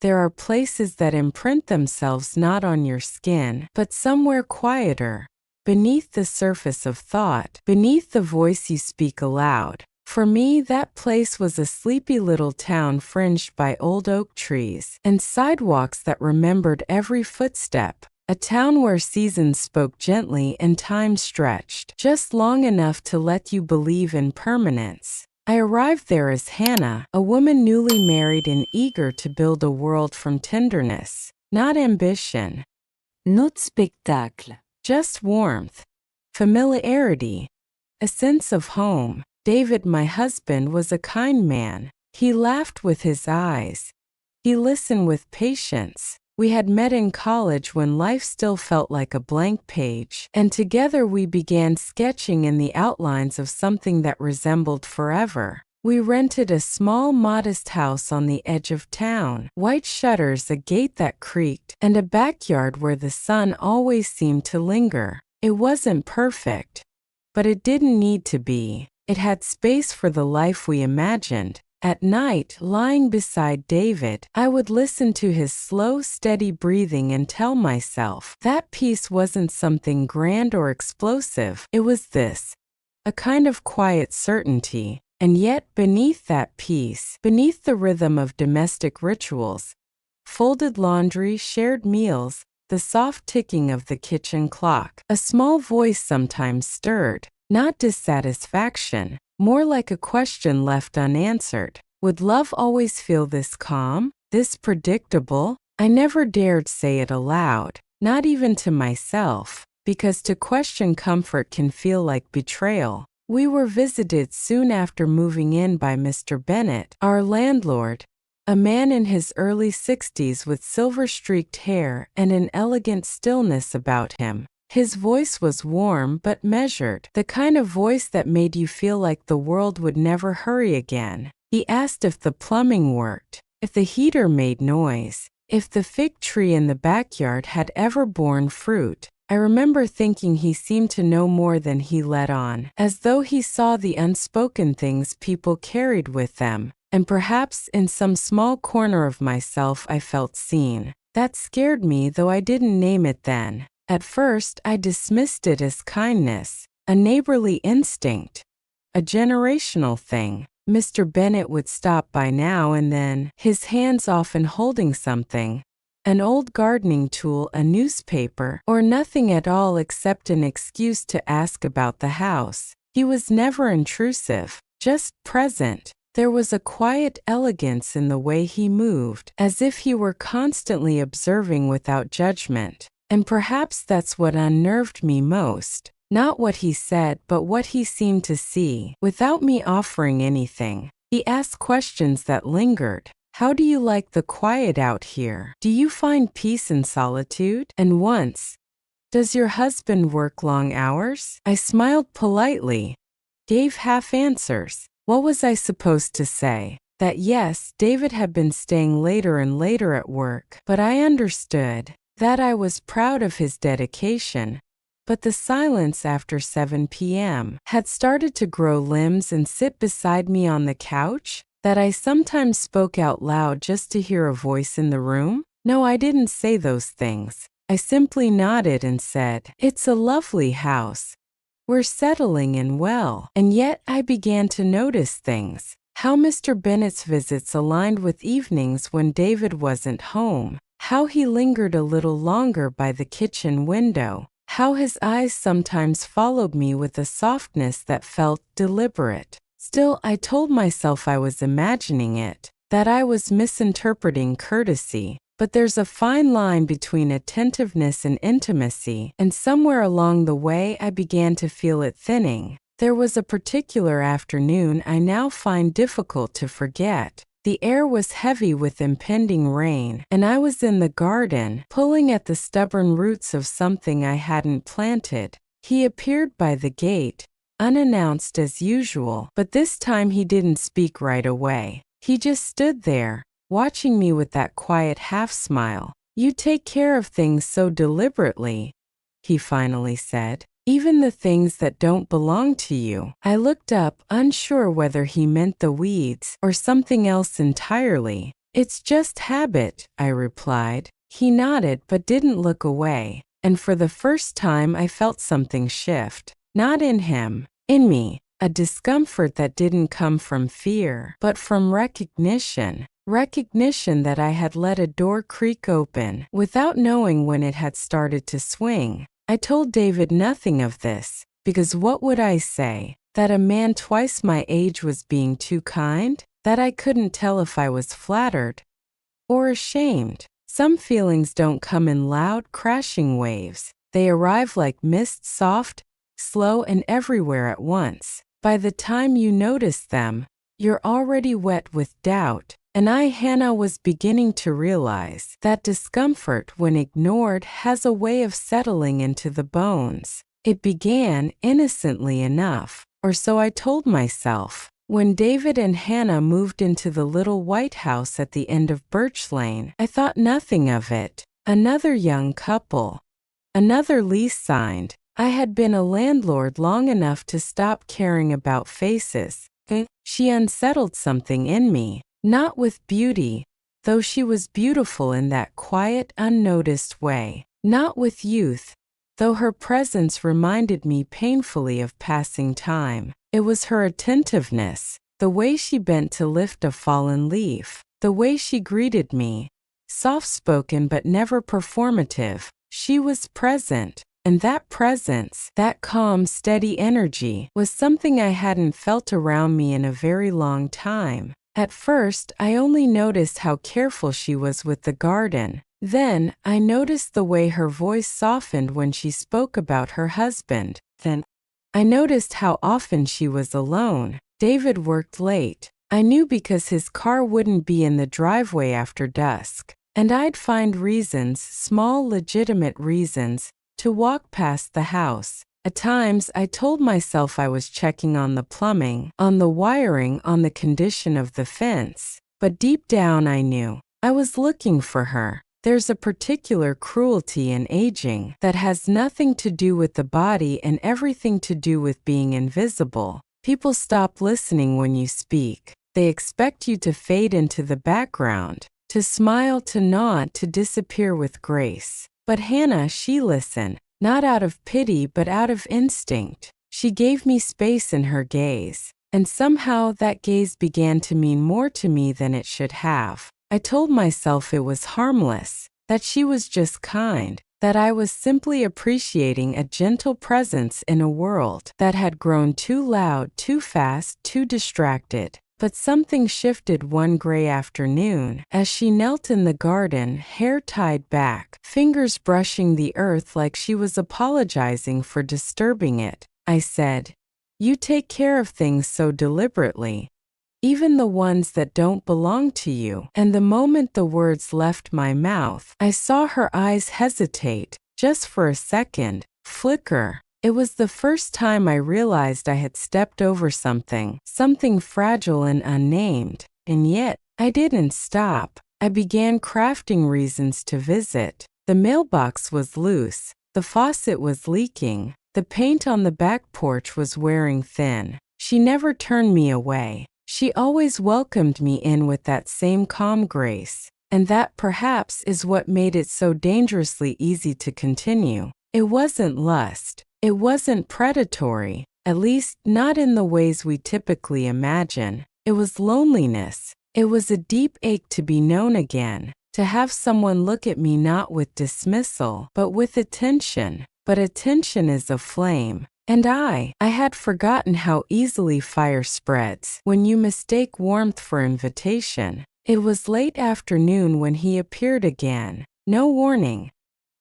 There are places that imprint themselves not on your skin, but somewhere quieter, beneath the surface of thought, beneath the voice you speak aloud. For me, that place was a sleepy little town fringed by old oak trees and sidewalks that remembered every footstep. A town where seasons spoke gently and time stretched just long enough to let you believe in permanence. I arrived there as Hannah, a woman newly married and eager to build a world from tenderness, not ambition. Notre spectacle. Just warmth, familiarity, a sense of home. David, my husband, was a kind man. He laughed with his eyes. He listened with patience. We had met in college when life still felt like a blank page, and together we began sketching in the outlines of something that resembled forever. We rented a small, modest house on the edge of town, white shutters, a gate that creaked, and a backyard where the sun always seemed to linger. It wasn't perfect, but it didn't need to be. It had space for the life we imagined. At night, lying beside David, I would listen to his slow, steady breathing and tell myself that peace wasn't something grand or explosive. It was this, a kind of quiet certainty. And yet, beneath that peace, beneath the rhythm of domestic rituals, folded laundry, shared meals, the soft ticking of the kitchen clock, a small voice sometimes stirred, not dissatisfaction, more like a question left unanswered. Would love always feel this calm, this predictable? I never dared say it aloud, not even to myself, because to question comfort can feel like betrayal. We were visited soon after moving in by Mr. Bennett, our landlord, a man in his early 60s with silver-streaked hair and an elegant stillness about him. His voice was warm but measured, the kind of voice that made you feel like the world would never hurry again. He asked if the plumbing worked, if the heater made noise, if the fig tree in the backyard had ever borne fruit. I remember thinking he seemed to know more than he let on, as though he saw the unspoken things people carried with them, and perhaps in some small corner of myself I felt seen. That scared me, though I didn't name it then. At first, I dismissed it as kindness, a neighborly instinct, a generational thing. Mr. Bennett would stop by now and then, his hands often holding something, an old gardening tool, a newspaper, or nothing at all except an excuse to ask about the house. He was never intrusive, just present. There was a quiet elegance in the way he moved, as if he were constantly observing without judgment. And perhaps that's what unnerved me most. Not what he said, but what he seemed to see, without me offering anything. He asked questions that lingered. How do you like the quiet out here? Do you find peace in solitude? And once, does your husband work long hours? I smiled politely, gave half answers. What was I supposed to say? That yes, David had been staying later and later at work, but I understood. That I was proud of his dedication, but the silence after 7 p.m. had started to grow limbs and sit beside me on the couch, that I sometimes spoke out loud just to hear a voice in the room. No, I didn't say those things. I simply nodded and said, "It's a lovely house. We're settling in well." And yet I began to notice things. How Mr. Bennett's visits aligned with evenings when David wasn't home. How he lingered a little longer by the kitchen window. How his eyes sometimes followed me with a softness that felt deliberate. Still, I told myself I was imagining it, that I was misinterpreting courtesy. But there's a fine line between attentiveness and intimacy, and somewhere along the way I began to feel it thinning. There was a particular afternoon I now find difficult to forget. The air was heavy with impending rain, and I was in the garden, pulling at the stubborn roots of something I hadn't planted. He appeared by the gate, unannounced as usual, but this time he didn't speak right away. He just stood there, watching me with that quiet half-smile. "You take care of things so deliberately," he finally said. "Even the things that don't belong to you." I looked up, unsure whether he meant the weeds or something else entirely. It's just habit, I replied. He nodded but didn't look away, and for the first time I felt something shift. Not in him, in me, a discomfort that didn't come from fear, but from recognition. Recognition that I had let a door creak open without knowing when it had started to swing. I told David nothing of this, because what would I say? That a man twice my age was being too kind? That I couldn't tell if I was flattered or ashamed? Some feelings don't come in loud, crashing waves. They arrive like mist, soft, slow, and everywhere at once. By the time you notice them, you're already wet with doubt. And Hannah, was beginning to realize that discomfort, when ignored, has a way of settling into the bones. It began innocently enough, or so I told myself. When David and Hannah moved into the little white house at the end of Birch Lane, I thought nothing of it. Another young couple. Another lease signed. I had been a landlord long enough to stop caring about faces. She unsettled something in me. Not with beauty, though she was beautiful in that quiet, unnoticed way. Not with youth, though her presence reminded me painfully of passing time. It was her attentiveness, the way she bent to lift a fallen leaf, the way she greeted me, soft-spoken but never performative. She was present, and that presence, that calm, steady energy, was something I hadn't felt around me in a very long time. At first, I only noticed how careful she was with the garden. Then, I noticed the way her voice softened when she spoke about her husband. Then, I noticed how often she was alone. David worked late. I knew because his car wouldn't be in the driveway after dusk. And I'd find reasons, small legitimate reasons, to walk past the house. At times, I told myself I was checking on the plumbing, on the wiring, on the condition of the fence. But deep down I knew I was looking for her. There's a particular cruelty in aging that has nothing to do with the body and everything to do with being invisible. People stop listening when you speak. They expect you to fade into the background, to smile, to nod, to disappear with grace. But Hannah, she listened. Not out of pity but out of instinct. She gave me space in her gaze, and somehow that gaze began to mean more to me than it should have. I told myself it was harmless, that she was just kind, that I was simply appreciating a gentle presence in a world that had grown too loud, too fast, too distracted. But something shifted one gray afternoon as she knelt in the garden, hair tied back, fingers brushing the earth like she was apologizing for disturbing it. I said, "You take care of things so deliberately, even the ones that don't belong to you." And the moment the words left my mouth, I saw her eyes hesitate, just for a second, flicker. It was the first time I realized I had stepped over something fragile and unnamed. And yet, I didn't stop. I began crafting reasons to visit. The mailbox was loose. The faucet was leaking. The paint on the back porch was wearing thin. She never turned me away. She always welcomed me in with that same calm grace. And that perhaps is what made it so dangerously easy to continue. It wasn't lust. It wasn't predatory, at least not in the ways we typically imagine. It was loneliness. It was a deep ache to be known again, to have someone look at me not with dismissal, but with attention. But attention is a flame. And I had forgotten how easily fire spreads when you mistake warmth for invitation. It was late afternoon when he appeared again. No warning,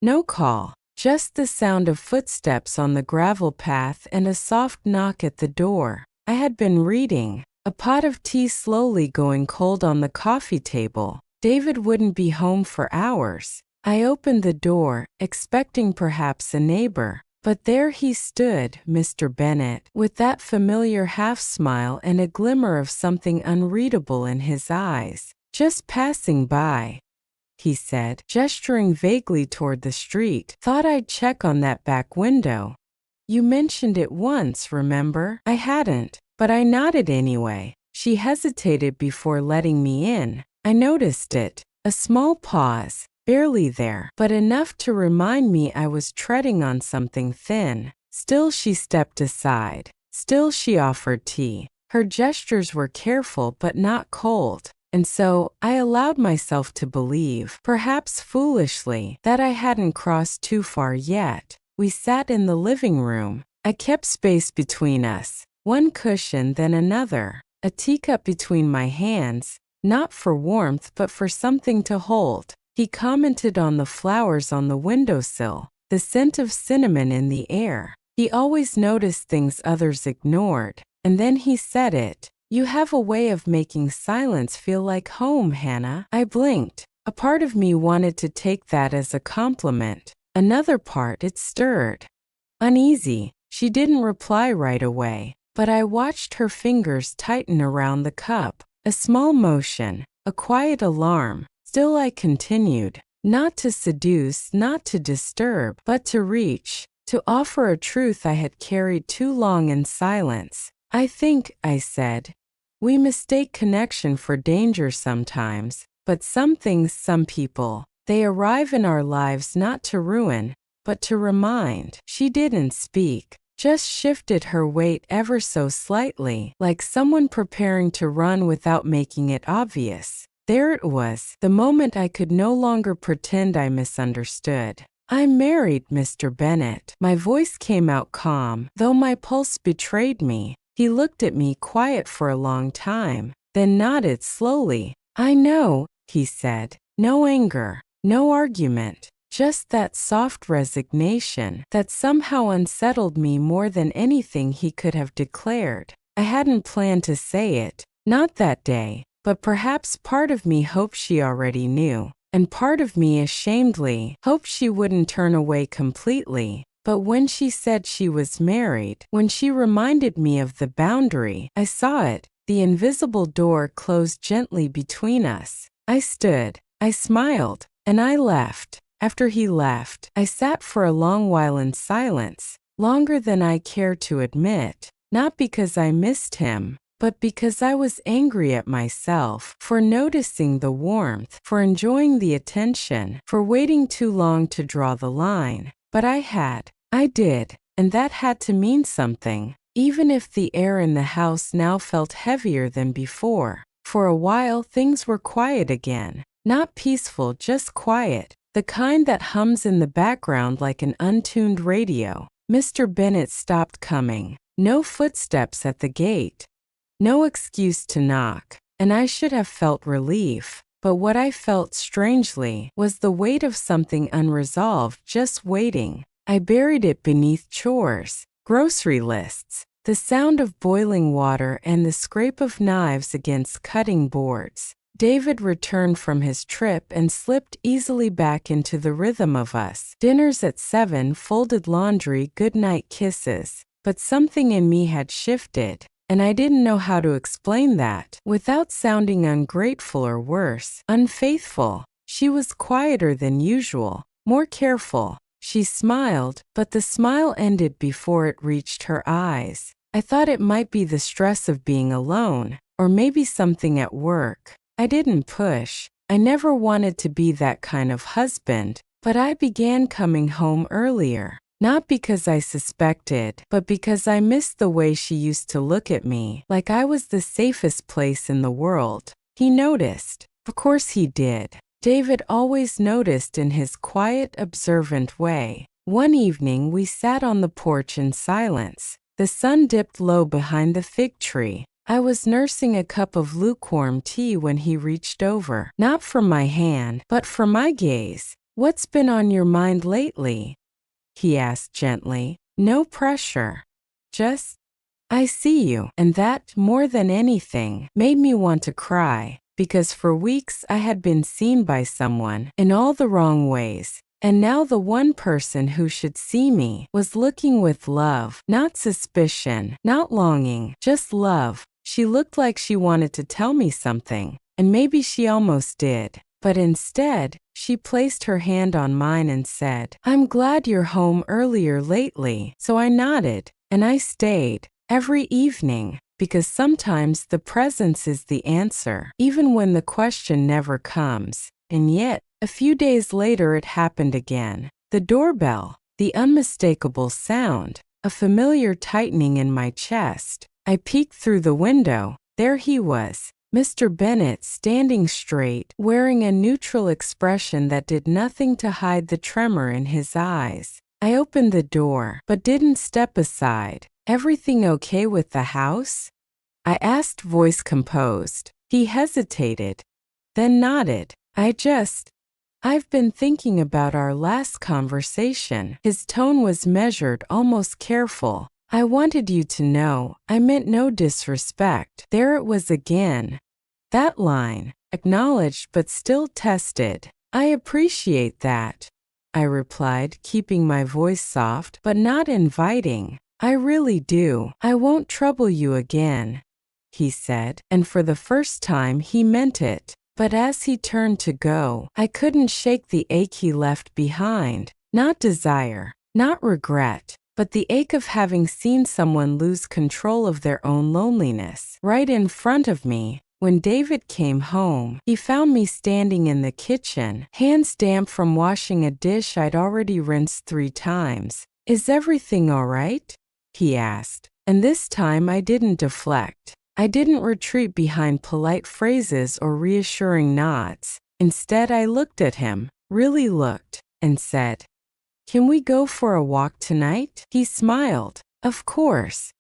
no call. Just the sound of footsteps on the gravel path and a soft knock at the door. I had been reading, a pot of tea slowly going cold on the coffee table. David wouldn't be home for hours. I opened the door, expecting perhaps a neighbor. But there he stood, Mr. Bennett, with that familiar half-smile and a glimmer of something unreadable in his eyes. "Just passing by," he said, gesturing vaguely toward the street. "Thought I'd check on that back window. You mentioned it once, remember?" I hadn't, but I nodded anyway. She hesitated before letting me in. I noticed it. A small pause, barely there, but enough to remind me I was treading on something thin. Still she stepped aside. Still she offered tea. Her gestures were careful but not cold. And so, I allowed myself to believe, perhaps foolishly, that I hadn't crossed too far yet. We sat in the living room. I kept space between us, one cushion then another, a teacup between my hands, not for warmth but for something to hold. He commented on the flowers on the windowsill, the scent of cinnamon in the air. He always noticed things others ignored, and then he said it. You have a way of making silence feel like home, Hannah. I blinked. A part of me wanted to take that as a compliment. Another part it stirred. Uneasy, she didn't reply right away, but I watched her fingers tighten around the cup. A small motion, a quiet alarm. Still I continued, not to seduce, not to disturb, but to reach, to offer a truth I had carried too long in silence. I think, I said, we mistake connection for danger sometimes, but some things, some people, they arrive in our lives not to ruin, but to remind. She didn't speak, just shifted her weight ever so slightly, like someone preparing to run without making it obvious. There it was, the moment I could no longer pretend I misunderstood. I'm married, Mr. Bennett. My voice came out calm, though my pulse betrayed me. He looked at me quiet for a long time, then nodded slowly. I know, he said. No anger, no argument, just that soft resignation that somehow unsettled me more than anything he could have declared. I hadn't planned to say it, not that day, but perhaps part of me hoped she already knew, and part of me ashamedly hoped she wouldn't turn away completely. But when she said she was married, when she reminded me of the boundary, I saw it. The invisible door closed gently between us. I stood, I smiled, and I left. After he left, I sat for a long while in silence, longer than I care to admit, not because I missed him, but because I was angry at myself for noticing the warmth, for enjoying the attention, for waiting too long to draw the line. But I did, and that had to mean something, even if the air in the house now felt heavier than before. For a while things were quiet again, not peaceful, just quiet, the kind that hums in the background like an untuned radio. Mr. Bennett stopped coming, no footsteps at the gate, no excuse to knock, and I should have felt relief. But what I felt strangely was the weight of something unresolved, just waiting. I buried it beneath chores, grocery lists, the sound of boiling water and the scrape of knives against cutting boards. David returned from his trip and slipped easily back into the rhythm of us. Dinners at 7, folded laundry, goodnight kisses. But something in me had shifted. And I didn't know how to explain that without sounding ungrateful or worse, unfaithful. She was quieter than usual, more careful. She smiled, but the smile ended before it reached her eyes. I thought it might be the stress of being alone, or maybe something at work. I didn't push. I never wanted to be that kind of husband, but I began coming home earlier. Not because I suspected, but because I missed the way she used to look at me, like I was the safest place in the world. He noticed. Of course he did. David always noticed in his quiet, observant way. One evening we sat on the porch in silence. The sun dipped low behind the fig tree. I was nursing a cup of lukewarm tea when he reached over, not for my hand, but for my gaze. What's been on your mind lately? He asked gently. No pressure. Just, I see you. And that, more than anything, made me want to cry, because for weeks I had been seen by someone in all the wrong ways. And now the one person who should see me was looking with love, not suspicion, not longing, just love. She looked like she wanted to tell me something, and maybe she almost did. But instead, she placed her hand on mine and said, I'm glad you're home earlier lately. So I nodded, and I stayed, every evening, because sometimes the presence is the answer, even when the question never comes. And yet, a few days later it happened again. The doorbell, the unmistakable sound, a familiar tightening in my chest. I peeked through the window. There he was, Mr. Bennett, standing straight, wearing a neutral expression that did nothing to hide the tremor in his eyes. I opened the door, but didn't step aside. "Everything okay with the house?" I asked, voice composed. He hesitated, then nodded. I've been thinking about our last conversation." His tone was measured, almost careful. "I wanted you to know I meant no disrespect." There it was again. That line, acknowledged but still tested. "I appreciate that," I replied, keeping my voice soft but not inviting. "I really do. I won't trouble you again," he said, and for the first time he meant it. But as he turned to go, I couldn't shake the ache he left behind. Not desire, not regret, but the ache of having seen someone lose control of their own loneliness right in front of me. When David came home, he found me standing in the kitchen, hands damp from washing a dish I'd already rinsed 3 times. "Is everything all right?" he asked. And this time I didn't deflect. I didn't retreat behind polite phrases or reassuring nods. Instead, I looked at him, really looked, and said, "Can we go for a walk tonight?" He smiled. "Of course.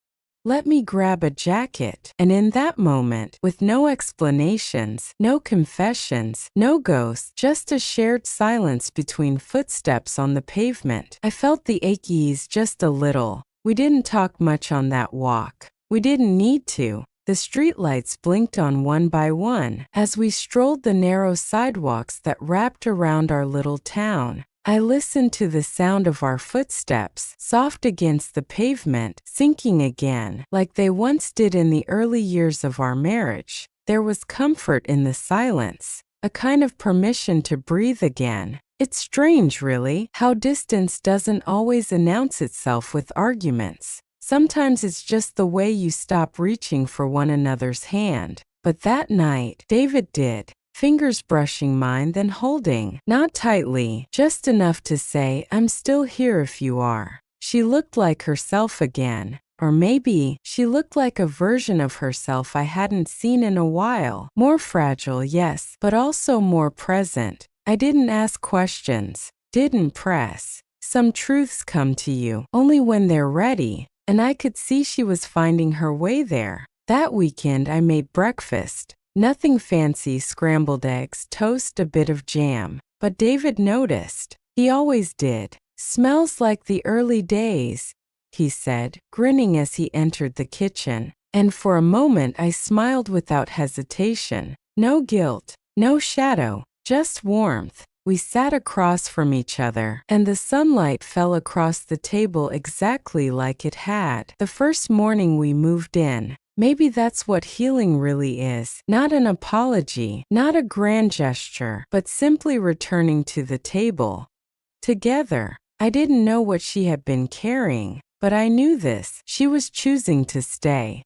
Let me grab a jacket." And in that moment, with no explanations, no confessions, no ghosts, just a shared silence between footsteps on the pavement, I felt the ache ease just a little. We didn't talk much on that walk. We didn't need to. The streetlights blinked on one by one as we strolled the narrow sidewalks that wrapped around our little town. I listened to the sound of our footsteps, soft against the pavement, sinking again, like they once did in the early years of our marriage. There was comfort in the silence, a kind of permission to breathe again. It's strange, really, how distance doesn't always announce itself with arguments. Sometimes it's just the way you stop reaching for one another's hand. But that night, David did. Fingers brushing mine, then holding, not tightly, just enough to say, "I'm still here if you are." She looked like herself again. Or maybe she looked like a version of herself I hadn't seen in a while. More fragile, yes, but also more present. I didn't ask questions, didn't press. Some truths come to you only when they're ready. And I could see she was finding her way there. That weekend I made breakfast. Nothing fancy, scrambled eggs, toast, a bit of jam. But David noticed. He always did. "Smells like the early days," he said, grinning as he entered the kitchen. And for a moment I smiled without hesitation. No guilt, no shadow, just warmth. We sat across from each other, and the sunlight fell across the table exactly like it had the first morning we moved in. Maybe that's what healing really is. Not an apology, not a grand gesture, but simply returning to the table. Together. I didn't know what she had been carrying, but I knew this. She was choosing to stay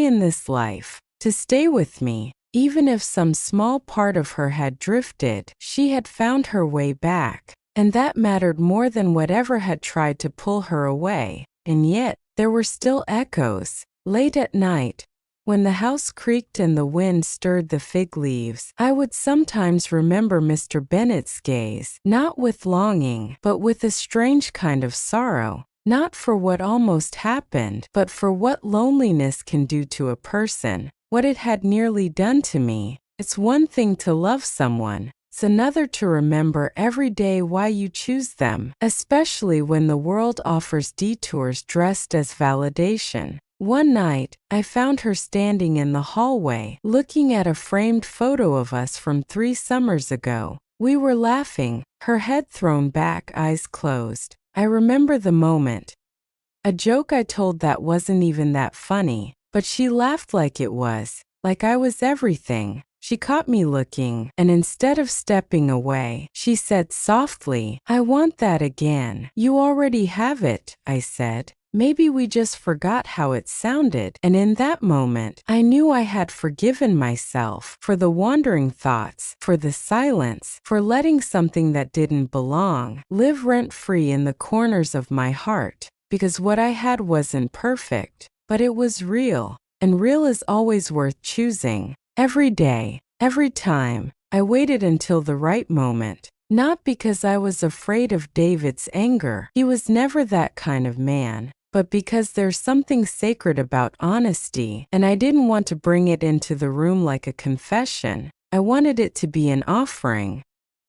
in this life, to stay with me. Even if some small part of her had drifted, she had found her way back, and that mattered more than whatever had tried to pull her away. And yet, there were still echoes. Late at night, when the house creaked and the wind stirred the fig leaves, I would sometimes remember Mr. Bennett's gaze, not with longing, but with a strange kind of sorrow. Not for what almost happened, but for what loneliness can do to a person. What it had nearly done to me. It's one thing to love someone. It's another to remember every day why you choose them, especially when the world offers detours dressed as validation. One night, I found her standing in the hallway, looking at a framed photo of us from 3 summers ago. We were laughing, her head thrown back, eyes closed. I remember the moment. A joke I told that wasn't even that funny. But she laughed like it was, like I was everything. She caught me looking, and instead of stepping away, she said softly, "I want that again." "You already have it," I said. Maybe we just forgot how it sounded, and in that moment, I knew I had forgiven myself for the wandering thoughts, for the silence, for letting something that didn't belong live rent-free in the corners of my heart, because what I had wasn't perfect, but it was real, and real is always worth choosing. Every day, every time, I waited until the right moment. Not because I was afraid of David's anger. He was never that kind of man. But because there's something sacred about honesty, and I didn't want to bring it into the room like a confession. I wanted it to be an offering.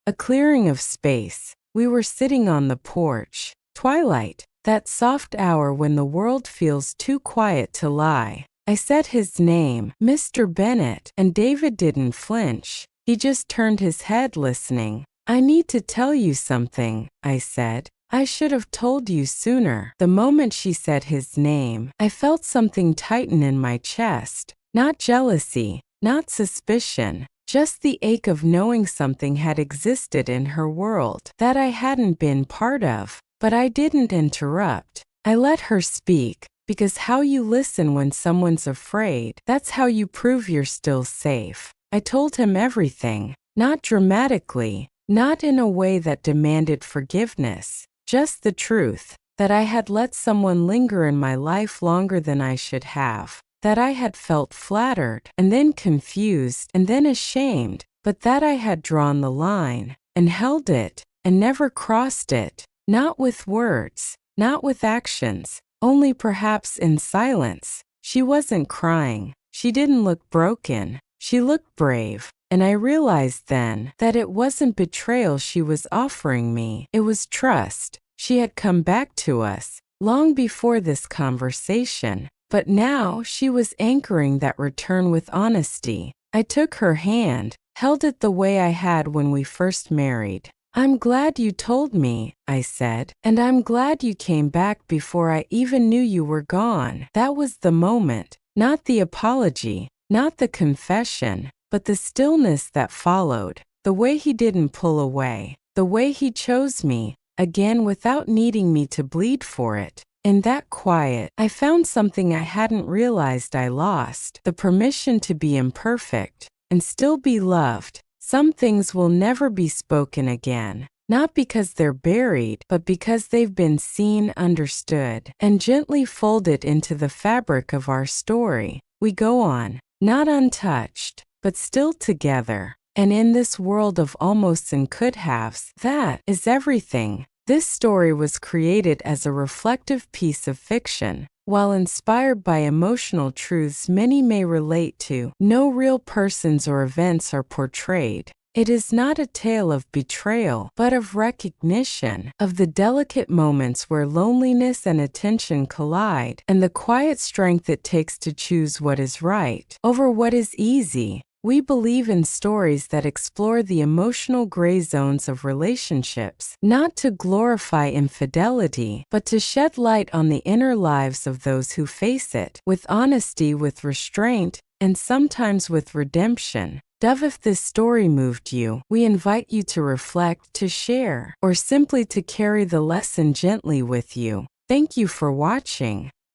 A clearing of space. We were sitting on the porch. Twilight. That soft hour when the world feels too quiet to lie. I said his name, Mr. Bennett, and David didn't flinch. He just turned his head listening. I need to tell you something, I said. I should have told you sooner. The moment she said his name, I felt something tighten in my chest. Not jealousy, not suspicion, just the ache of knowing something had existed in her world that I hadn't been part of. But I didn't interrupt. I let her speak, because how you listen when someone's afraid, that's how you prove you're still safe. I told him everything, not dramatically, not in a way that demanded forgiveness, just the truth, that I had let someone linger in my life longer than I should have, that I had felt flattered, and then confused, and then ashamed, but that I had drawn the line, and held it, and never crossed it, not with words, not with actions, only perhaps in silence. She wasn't crying. She didn't look broken. She looked brave. And I realized then that it wasn't betrayal she was offering me. It was trust. She had come back to us long before this conversation, but now she was anchoring that return with honesty. I took her hand, held it the way I had when we first married. I'm glad you told me, I said, and I'm glad you came back before I even knew you were gone. That was the moment, not the apology, not the confession. But the stillness that followed, the way he didn't pull away, the way he chose me, again without needing me to bleed for it. In that quiet, I found something I hadn't realized I lost, the permission to be imperfect and still be loved. Some things will never be spoken again, not because they're buried, but because they've been seen, understood, and gently folded into the fabric of our story. We go on, not untouched, but still together. And in this world of almosts and could-haves, that is everything. This story was created as a reflective piece of fiction. While inspired by emotional truths many may relate to, no real persons or events are portrayed. It is not a tale of betrayal, but of recognition, of the delicate moments where loneliness and attention collide, and the quiet strength it takes to choose what is right over what is easy. We believe in stories that explore the emotional gray zones of relationships, not to glorify infidelity, but to shed light on the inner lives of those who face it, with honesty, with restraint, and sometimes with redemption. If this story moved you, we invite you to reflect, to share, or simply to carry the lesson gently with you. Thank you for watching.